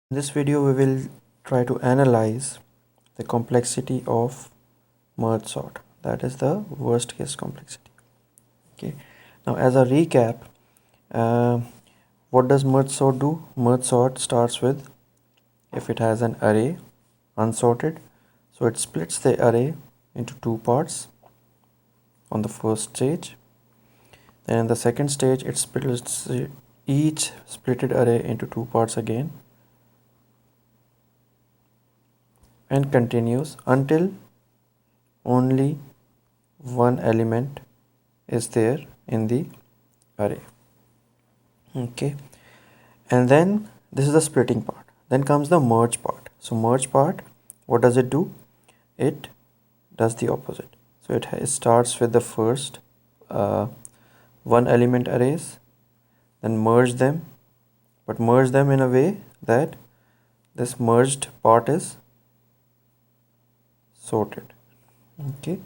In this video, we will try to analyze the complexity of merge sort. That is the worst case complexity. Okay. Now, as a recap, uh, what does merge sort do? Merge sort starts with, if it has an array unsorted, so it splits the array into two parts on the first stage. Then in the second stage, it splits each splitted array into two parts again, and continues until only one element is there in the array. Okay, and then this is the splitting part. Then comes the merge part. So merge part, what does it do? It does the opposite. So it starts with the first one element arrays, then merge them, but merge them in a way that this merged part is sorted. Okay,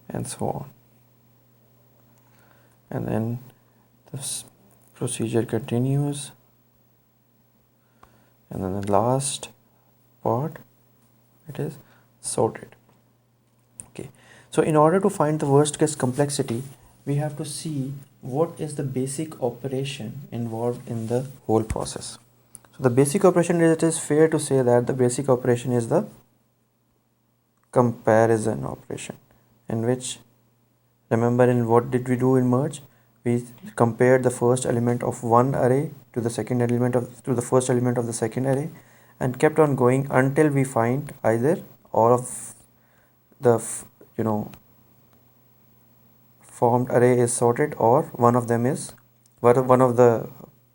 and so on, and then this procedure continues, and then the last part, it is sorted. Okay, so in order to find the worst case complexity, we have to see what is the basic operation involved in the whole process. So the basic operation, it is fair to say that the basic operation is the comparison operation, in which, remember, in what did we do in merge? We compared the first element of one array to the second element to the first element of the second array, and kept on going until we find either all of the formed array is sorted, or one of them is one of the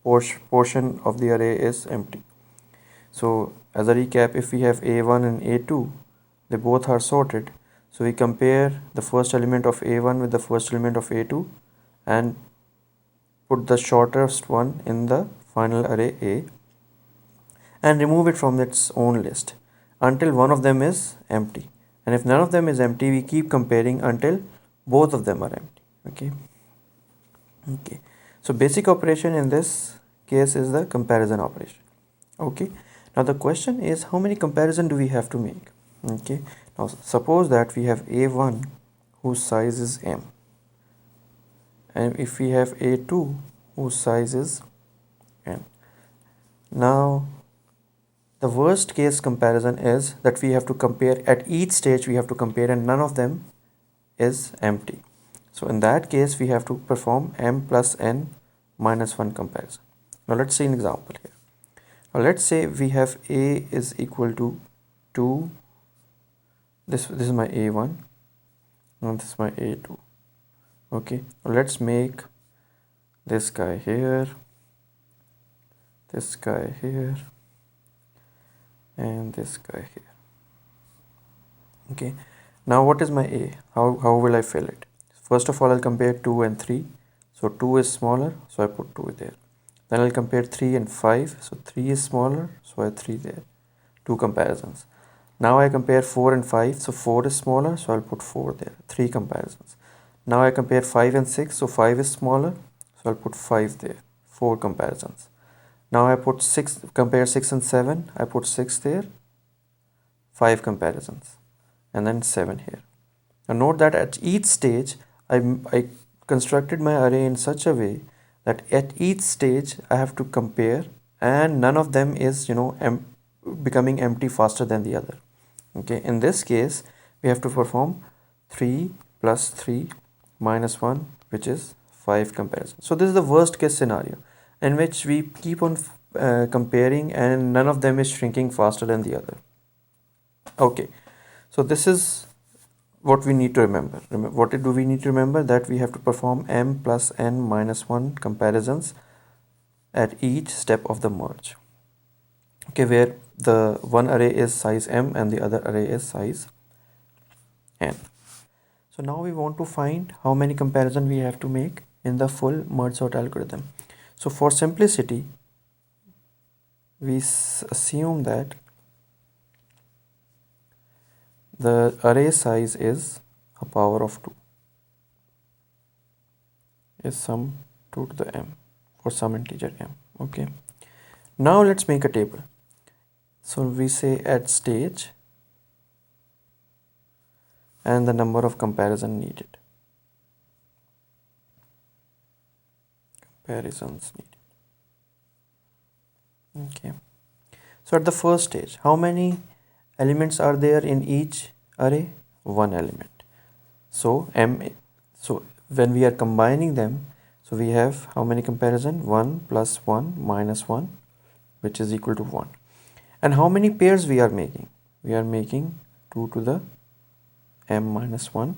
portion of the array is empty. So as a recap, if we have a1 and a2, they both are sorted. So we compare the first element of a1 with the first element of a2 and put the shortest one in the final array A and remove it from its own list until one of them is empty. And if none of them is empty, we keep comparing until both of them are empty. Okay. So basic operation in this case is the comparison operation. Okay. Now the question is, how many comparison do we have to make? Okay. Now suppose that we have a1 whose size is m, and if we have a2 whose size is n. Now the worst case comparison is that we have to compare at each stage, we have to compare, and none of them is empty. So in that case, we have to perform m plus n minus 1 comparison. Now let's see an example here. Now let's say we have a is equal to 2. This is my a1 and this is my a2. Okay, now let's make this guy here, this guy here, and this guy here. Okay, now what is my a? How will I fill it? First of all, I'll compare 2 and 3. So 2 is smaller, so I put 2 there. Then I'll compare 3 and 5. So 3 is smaller, so I have 3 there. 2 comparisons. Now I compare 4 and 5. So 4 is smaller, so I'll put 4 there. 3 comparisons. Now I compare 5 and 6. So 5 is smaller, so I'll put 5 there. 4 comparisons. Now I put 6, compare 6 and 7. I put 6 there. 5 comparisons. And then 7 here. Now note that at each stage, I constructed my array in such a way that at each stage I have to compare, and none of them is becoming empty faster than the other. Okay, in this case we have to perform 3 plus 3 minus 1, which is 5 comparisons. So this is the worst case scenario in which we keep on comparing and none of them is shrinking faster than the other. Okay, so this is what we need to remember. What do we need to remember? That we have to perform m plus n minus 1 comparisons at each step of the merge. Okay, where the one array is size m and the other array is size n. So now we want to find how many comparisons we have to make in the full merge sort algorithm. So for simplicity, we assume that the array size is a power of 2, is some 2 to the m for some integer m. Okay, now let's make a table. So we say at stage and the number of comparison needed. Comparisons needed. Okay. So at the first stage, how many elements are there in each array? One element. So so when we are combining them, so we have how many comparison? 1 plus 1 minus 1, which is equal to 1. And how many pairs we are making? We are making 2 to the m minus 1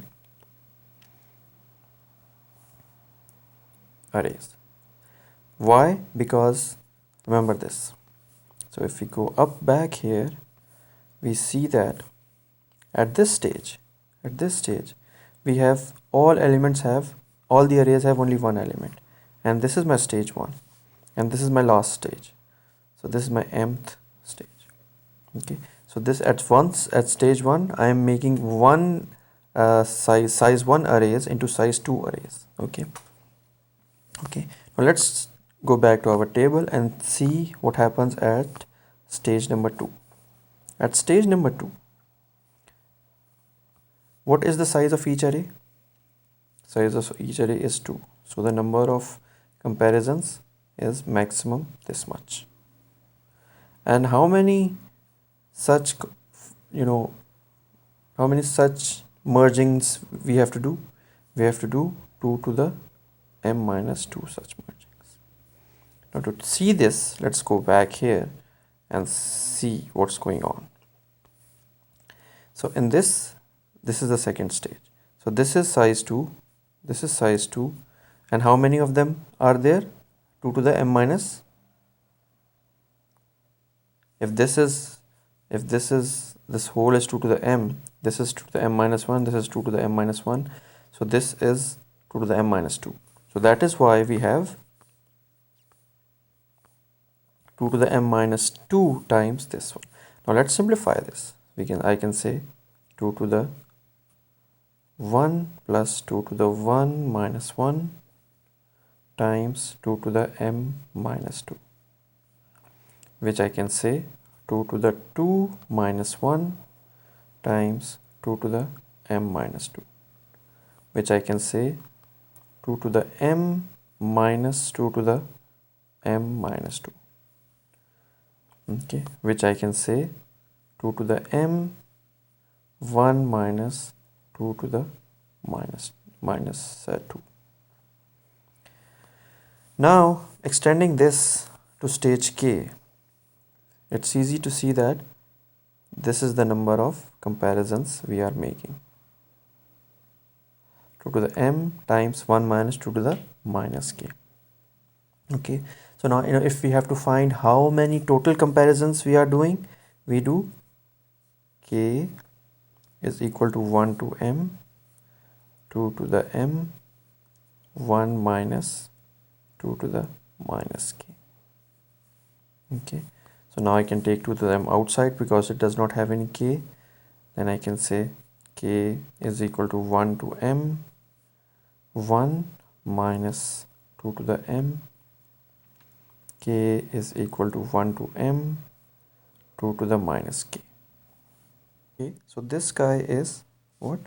arrays. Why? Because remember this. So if we go up back here, we see that at this stage, we have all the arrays have only one element, and this is my stage 1, and this is my last stage. So this is my mth stage. Okay, so this at stage 1 I am making one size 1 arrays into size 2 arrays. Okay, now let's go back to our table and see what happens at stage number 2. At stage number 2, what is the size of each array? Size of each array is 2, so the number of comparisons is maximum this much. And how many such you know how many such mergings we have to do? We have to do 2 to the m minus 2 such mergings. Now to see this, let's go back here and see what's going on. So in this is the second stage. So this is size 2, this is size 2, and how many of them are there? 2 to the m minus. If this whole is 2 to the m, this is 2 to the m minus 1, this is 2 to the m minus 1, so this is 2 to the m minus 2. So that is why we have 2 to the m minus 2 times this one. Now let's simplify this. I can say 2 to the 1 plus 2 to the 1 minus 1 times 2 to the m minus 2, which I can say 2 to the 2 minus 1 times 2 to the m minus 2, which I can say 2 to the m minus 2 to the m minus 2. Okay, which I can say 2 to the m 1 minus 2 to the minus 2. Now extending this to stage k, it's easy to see that this is the number of comparisons we are making. 2 to the m times 1 minus 2 to the minus k. Okay, so now if we have to find how many total comparisons we are doing, we do k is equal to 1 to m 2 to the m 1 minus 2 to the minus k. Okay, so now I can take 2 to the m outside because it does not have any k. Then I can say k is equal to 1 to m 1 minus 2 to the m, k is equal to 1 to m 2 to the minus k. Okay, so this guy is what?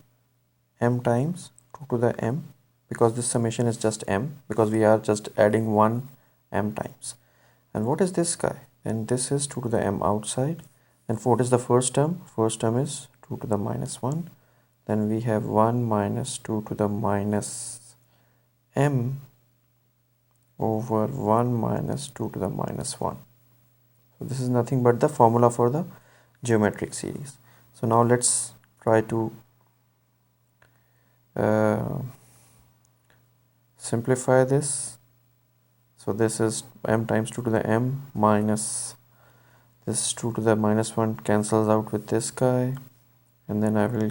M times 2 to the m, because this summation is just m, because we are just adding one m times. And what is this guy? And this is 2 to the m outside. And what is the first term? First term is 2 to the minus 1. Then we have 1 minus 2 to the minus m over 1 minus 2 to the minus 1. So this is nothing but the formula for the geometric series. So now let's try to simplify this. So this is m times 2 to the m minus this 2 to the minus 1 cancels out with this guy, and then I will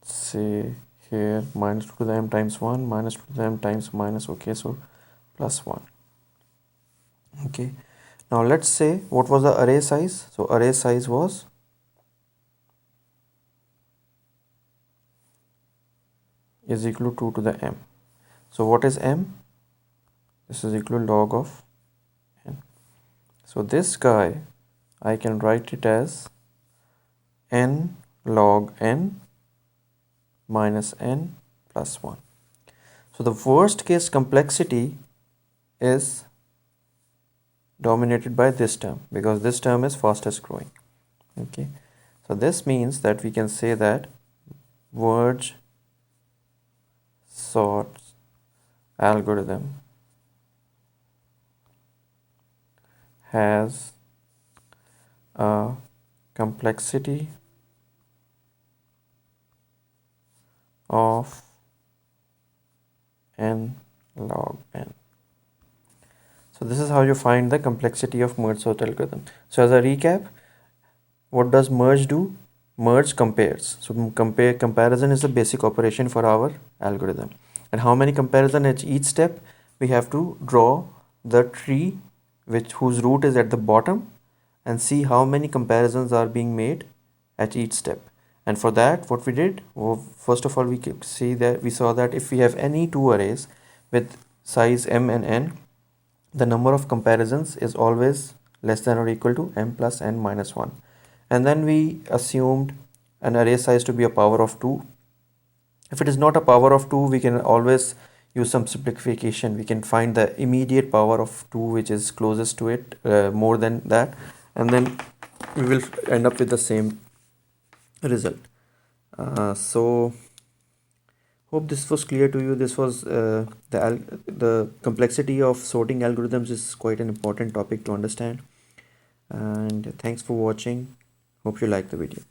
say here minus 2 to the m times 1 minus 2 to the m times minus, okay, so plus 1. Okay, now let's say what was the array size. So array size was is equal to 2 to the m. So what is m? This is equal to log of So this guy, I can write it as n log n minus n plus 1. So the worst case complexity is dominated by this term because this term is fastest growing. Okay, so this means that we can say that merge sort algorithm has a complexity of n log n. So this is how you find the complexity of merge sort algorithm. So as a recap, what does merge do? Merge compares. So comparison is the basic operation for our algorithm. And how many comparison at each step? We have to draw the tree whose root is at the bottom and see how many comparisons are being made at each step. And for that, what we did, first of all, we saw that if we have any two arrays with size m and n, the number of comparisons is always less than or equal to m plus n minus 1. And then we assumed an array size to be a power of 2. If it is not a power of 2, we can always use some simplification. We can find the immediate power of 2 which is closest to it, more than that, and then we will end up with the same result. So hope this was clear to you. This was the complexity of sorting algorithms is quite an important topic to understand. And thanks for watching. Hope you like the video.